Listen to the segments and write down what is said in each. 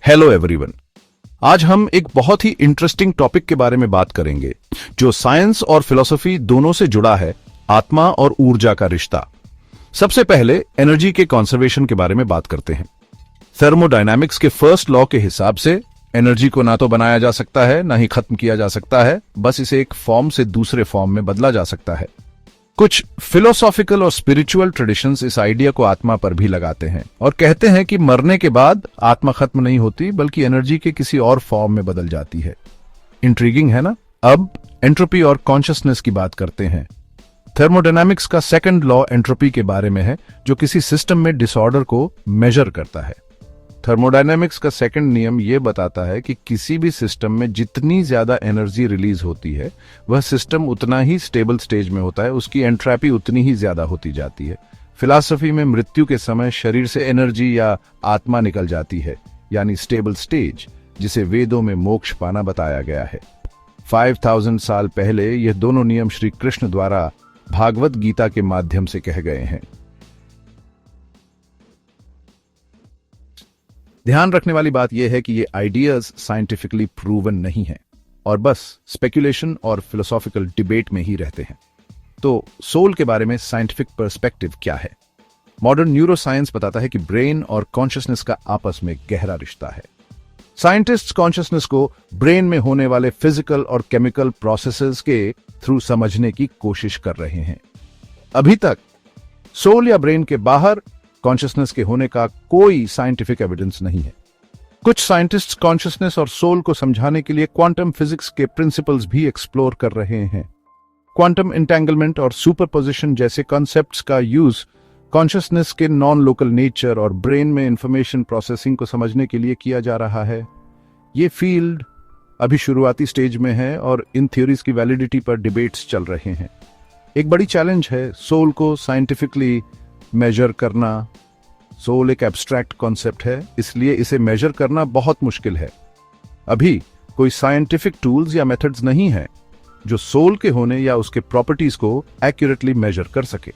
Hello everyone. आज हम एक बहुत ही इंटरेस्टिंग टॉपिक के बारे में बात करेंगे जो साइंस और फिलॉसफी दोनों से जुड़ा है, आत्मा और ऊर्जा का रिश्ता। सबसे पहले एनर्जी के कंजर्वेशन के बारे में बात करते हैं। थर्मोडायनामिक्स के फर्स्ट लॉ के हिसाब से एनर्जी को ना तो बनाया जा सकता है ना ही खत्म किया जा सकता है, बस इसे एक फॉर्म से दूसरे फॉर्म में बदला जा सकता है। कुछ फिलोसॉफिकल और स्पिरिचुअल ट्रेडिशंस इस आइडिया को आत्मा पर भी लगाते हैं और कहते हैं कि मरने के बाद आत्मा खत्म नहीं होती बल्कि एनर्जी के किसी और फॉर्म में बदल जाती है। इंट्रीगिंग है ना? अब एंट्रोपी और कॉन्शियसनेस की बात करते हैं। थर्मोडायनामिक्स का सेकंड लॉ एंट्रोपी के बारे में है, जो किसी सिस्टम में डिसऑर्डर को मेजर करता है। थर्मोडायनामिक्स का सेकंड नियम यह बताता है कि किसी भी सिस्टम में जितनी ज्यादा एनर्जी रिलीज होती है वह सिस्टम उतना ही स्टेबल स्टेज में होता है, उसकी एंट्रैपी उतनी ही ज्यादा होती जाती है। फिलॉसफी में मृत्यु के समय शरीर से एनर्जी या आत्मा निकल जाती है, यानी स्टेबल स्टेज, जिसे वेदों में मोक्ष पाना बताया गया है। 5000 साल पहले यह दोनों नियम श्री कृष्ण द्वारा भागवत गीता के माध्यम से कहे गए हैं। ध्यान रखने वाली बात यह है कि ये आइडियाज साइंटिफिकली प्रूवन नहीं है और बस स्पेकुलेशन और फिलोसॉफिकल डिबेट में ही रहते हैं। तो सोल के बारे में साइंटिफिक पर्सपेक्टिव क्या है? मॉडर्न न्यूरोसाइंस बताता है कि ब्रेन और कॉन्शियसनेस का आपस में गहरा रिश्ता है। साइंटिस्ट्स कॉन्शियसनेस को ब्रेन में होने वाले फिजिकल और केमिकल प्रोसेसेस के थ्रू समझने की कोशिश कर रहे हैं। अभी तक सोल या ब्रेन के बाहर कॉन्शियसनेस के होने का कोई साइंटिफिक एविडेंस नहीं है। कुछ साइंटिस्ट्स कॉन्शियसनेस और सोल को समझाने के लिए क्वांटम फिजिक्स के प्रिंसिपल्स भी एक्सप्लोर कर रहे हैं। क्वांटम एंटेंगलमेंट और सुपरपोजिशन जैसे कॉन्सेप्ट्स का यूज कॉन्शियसनेस के नॉन लोकल नेचर और ब्रेन में इंफॉर्मेशन प्रोसेसिंग को समझने के लिए किया जा रहा है। ये फील्ड अभी शुरुआती स्टेज में है और इन थ्योरीज की वैलिडिटी पर डिबेट्स चल रहे हैं। एक बड़ी चैलेंज है सोल को साइंटिफिकली मेजर करना। सोल एक एब्स्ट्रैक्ट कॉन्सेप्ट है, इसलिए इसे मेजर करना बहुत मुश्किल है। अभी कोई साइंटिफिक टूल्स या मेथड्स नहीं है जो सोल के होने या उसके प्रॉपर्टीज को एक्यूरेटली मेजर कर सके।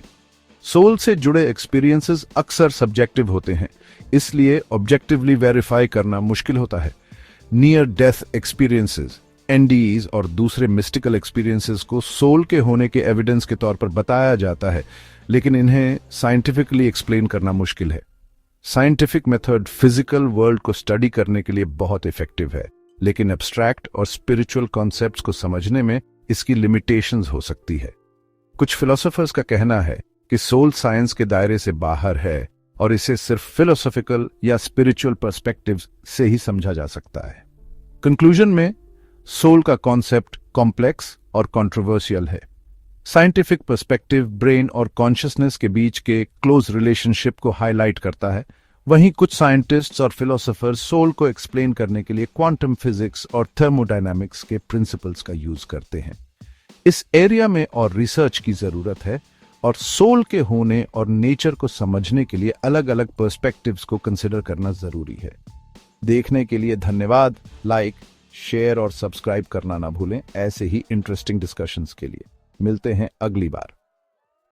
सोल से जुड़े एक्सपीरियंसेस अक्सर सब्जेक्टिव होते हैं, इसलिए ऑब्जेक्टिवली वेरीफाई करना मुश्किल होता है। नियर डेथ एक्सपीरियंसेस, एनडीईज और दूसरे मिस्टिकल एक्सपीरियंसेस को सोल के होने के एविडेंस के तौर पर बताया जाता है, लेकिन इन्हें साइंटिफिकली एक्सप्लेन करना मुश्किल है। साइंटिफिक मेथड फिजिकल वर्ल्ड को स्टडी करने के लिए बहुत इफेक्टिव है, लेकिन एब्स्ट्रैक्ट और स्पिरिचुअल कॉन्सेप्ट्स को समझने में इसकी लिमिटेशंस हो सकती है। कुछ फिलोसोफर्स का कहना है कि सोल साइंस के दायरे से बाहर है और इसे सिर्फ फिलोसॉफिकल या स्पिरिचुअल पर्सपेक्टिव से ही समझा जा सकता है। कंक्लूजन में सोल का कॉन्सेप्ट कॉम्प्लेक्स और कंट्रोवर्शियल है। साइंटिफिक पर्सपेक्टिव ब्रेन और कॉन्शियसनेस के बीच के क्लोज रिलेशनशिप को हाईलाइट करता है, वहीं कुछ साइंटिस्ट्स और फिलोसोफर्स सोल को एक्सप्लेन करने के लिए क्वांटम फिजिक्स और थर्मोडायनामिक्स के प्रिंसिपल्स का यूज करते हैं। इस एरिया में और रिसर्च की जरूरत है और सोल के होने और नेचर को समझने के लिए अलग अलग पर्सपेक्टिव्स को कंसिडर करना जरूरी है। देखने के लिए धन्यवाद। लाइक, शेयर और सब्सक्राइब करना ना भूलें ऐसे ही इंटरेस्टिंग डिस्कशंस के लिए। मिलते हैं अगली बार।